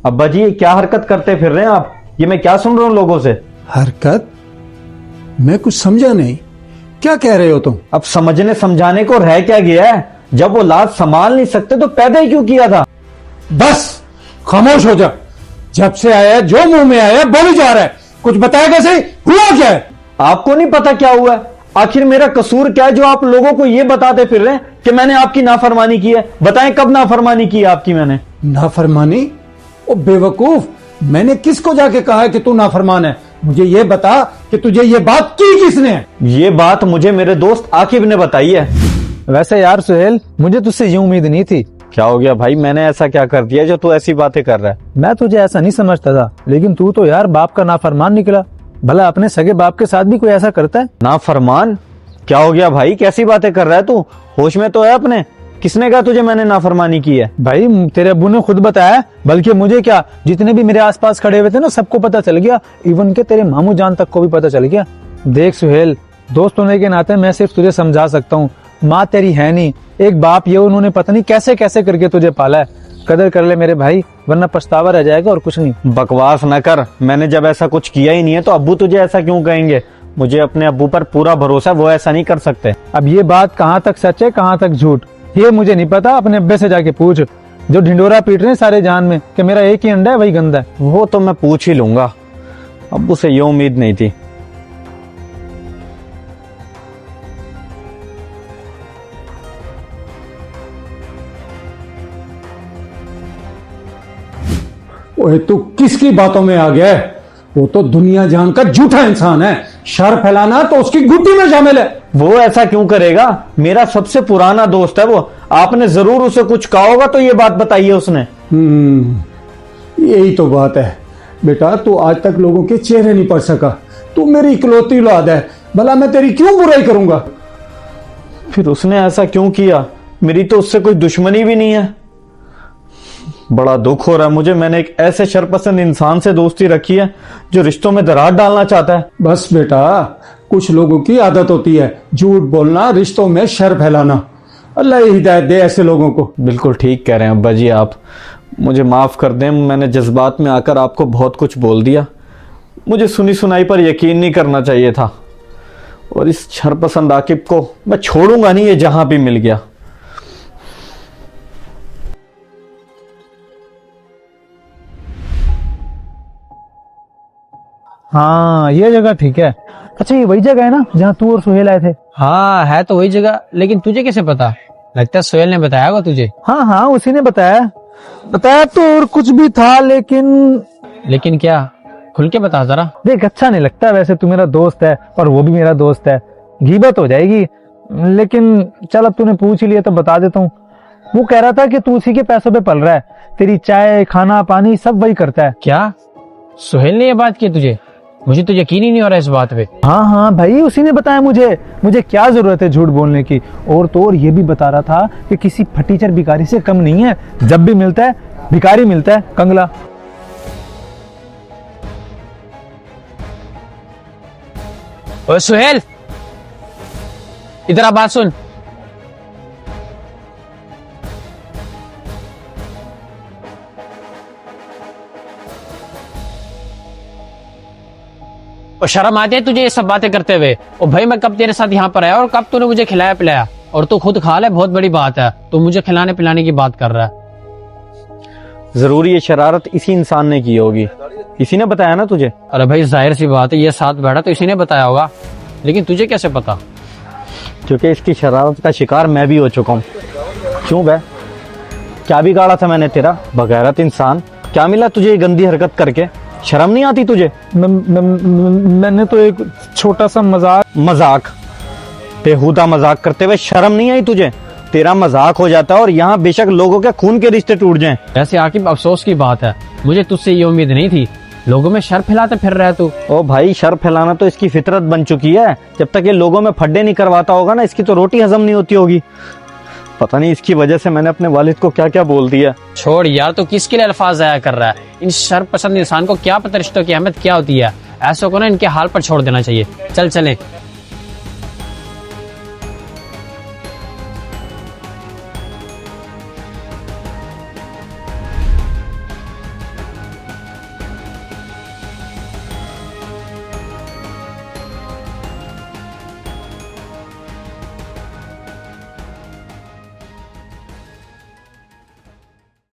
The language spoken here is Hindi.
अब्बा जी ये क्या हरकत करते फिर रहे हैं आप? ये मैं क्या सुन रहा हूँ लोगों से? हरकत? मैं कुछ समझा नहीं, क्या कह रहे हो तुम? अब समझने समझाने को रह क्या गया है? जब वो लाज संभाल नहीं सकते तो पैदा ही क्यों किया था? बस खामोश हो जा। जब से आया जो मुंह में आया बोली जा रहा है। कुछ बताएगा सही, हुआ क्या है? आपको नहीं पता क्या हुआ है? आखिर मेरा कसूर क्या है जो आप लोगों को ये बताते फिर रहे हैं कि मैंने आपकी नाफरमानी की है? बताएं कब नाफरमानी की है आपकी मैंने? नाफरमानी? ओ बेवकूफ, मैंने किसको जाके कहा है कि तू नाफरमान है? मुझे ये बता कि तुझे ये बात की किसने है? ये बात मुझे मेरे दोस्त आकिब ने बताई है। वैसे यार सुहेल, मुझे तुझसे ये उम्मीद नहीं थी। क्या हो गया भाई? मैंने ऐसा क्या कर दिया जो तू ऐसी बातें कर रहा है? मैं तुझे ऐसा नहीं समझता था, लेकिन तू तो यार बाप का नाफरमान निकला। भला अपने सगे बाप के साथ भी कोई ऐसा करता है? नाफरमान? क्या हो गया भाई? कैसी बातें कर रहा है तू? होश में तो है अपने? किसने कहा तुझे मैंने नाफरमानी की है? भाई तेरे अब्बू ने खुद बताया, बल्कि मुझे क्या, जितने भी मेरे आसपास खड़े हुए थे ना, सबको पता चल गया। इवन के तेरे मामू जान तक को भी पता चल गया। देख सुहेल, दोस्त होने के नाते मैं सिर्फ तुझे समझा सकता हूँ। माँ तेरी है नहीं, एक बाप ये उन्होंने पता नहीं कैसे कैसे करके तुझे पाला है। कदर कर ले मेरे भाई, वरना पछतावा रह जाएगा और कुछ नहीं। बकवास न कर, मैंने जब ऐसा कुछ किया ही नहीं है तो अब्बू तुझे ऐसा क्यों कहेंगे? मुझे अपने अब्बू पर पूरा भरोसा है, वो ऐसा नहीं कर सकते। अब ये बात कहाँ तक सच है कहाँ तक झूठ, ये मुझे नहीं पता। अपने अब्बे से जाके पूछ, जो ढिंडोरा पीट रहे हैं सारे जान में कि मेरा एक ही अंडा है वही गंदा है। वो तो मैं पूछ ही लूंगा, अब्बू से ये उम्मीद नहीं थी। ओए तू किसकी बातों में आ गया है? वो तो दुनिया जान का झूठा इंसान है। शर फैलाना तो उसकी गुट्टी में शामिल है। वो ऐसा क्यों करेगा? मेरा सबसे पुराना दोस्त है वो। आपने जरूर उसे कुछ कहा होगा तो ये बात बताइए उसने। यही तो बात है बेटा, तू आज तक लोगों के चेहरे नहीं पढ़ सका। तू मेरी इकलौती औलाद है, भला मैं तेरी क्यों बुराई करूंगा? फिर उसने ऐसा क्यों किया? मेरी तो उससे कोई दुश्मनी भी नहीं है। बड़ा दुख हो रहा है मुझे, मैंने एक ऐसे शरपसंद इंसान से दोस्ती रखी है जो रिश्तों में दरार डालना चाहता है। बस बेटा, कुछ लोगों की आदत होती है झूठ बोलना, रिश्तों में शर फैलाना। अल्लाह ही हिदायत दे ऐसे लोगों को। बिल्कुल ठीक कह रहे हैं अब्बा जी आप। मुझे माफ कर दें, मैंने जज्बात में आकर आपको बहुत कुछ बोल दिया। मुझे सुनी सुनाई पर यकीन नहीं करना चाहिए था, और इस शरपसंद आकिब को मैं छोड़ूंगा नहीं, ये जहां भी मिल गया। हाँ ये जगह ठीक है। अच्छा ये वही जगह है ना जहाँ तू और सुहेल आए थे? हाँ है तो वही जगह, लेकिन तुझे कैसे पता? लगता है सोहेल ने बताया होगा तुझे। हाँ हाँ उसी ने बताया। बताया तो और कुछ भी था, लेकिन क्या? खुल के बता जरा। देख अच्छा नहीं लगता, वैसे तू मेरा दोस्त है और वो भी मेरा दोस्त है, गीबत हो जाएगी। लेकिन चल अब तूने पूछ ही लिया तो बता देता हूँ। वो कह रहा था कि तू उसी के पैसों पे पल रहा है, तेरी चाय खाना पानी सब वही करता है। क्या सोहेल ने ये बात की तुझे? मुझे तो यकीन ही नहीं हो रहा इस बात पे। हाँ हाँ भाई उसी ने बताया मुझे क्या जरूरत है झूठ बोलने की। और तो और ये भी बता रहा था कि किसी फटीचर भिखारी से कम नहीं है, जब भी मिलता है भिखारी मिलता है, कंगला। ओए सोहेल, इधर आ बात सुन। और शर्म आती है तुझे ये सब बातें करते हुए? और भाई मैं कब तेरे साथ यहाँ पर आया और कब तूने मुझे खिलाया पिलाया? और तू खुद खा ले, बहुत बड़ी बात है। तू मुझे खिलाने पिलाने की बात कर रहा है। जरूर ये शरारत इसी इंसान ने की होगी, इसी ने बताया ना तुझे? अरे भाई जाहिर सी बात है, ये साथ बैठा तो इसी ने बताया होगा, लेकिन तुझे कैसे पता? क्योंकि इसकी शरारत का शिकार मैं भी हो चुका हूँ। क्यों बे, क्या बिगाड़ा था मैंने तेरा बगैरत इंसान? क्या मिला तुझे ये गंदी हरकत करके? शर्म नहीं आती तुझे? मैंने तो एक छोटा सा मजाक बेहुदा मजाक करते हुए शर्म नहीं आई तुझे? तेरा मजाक हो जाता है और यहाँ बेशक लोगों के खून के रिश्ते टूट जाएं। वैसे आकिब अफसोस की बात है, मुझे तुझसे ये उम्मीद नहीं थी। लोगों में शर फैलाते फिर रहा है तू। ओ भाई, शर फैलाना तो इसकी फितरत बन चुकी है। जब तक ये लोगों में फड्डे नहीं करवाता होगा ना, इसकी तो रोटी हजम नहीं होती होगी। पता नहीं इसकी वजह से मैंने अपने वालिद को क्या क्या बोल दिया। छोड़ यार, तो किसके लिए अल्फाज जाया कर रहा है? इन शर पसंद इंसान को क्या पता रिश्तों की अहमियत क्या होती है। ऐसों को ना इनके हाल पर छोड़ देना चाहिए। चल चले।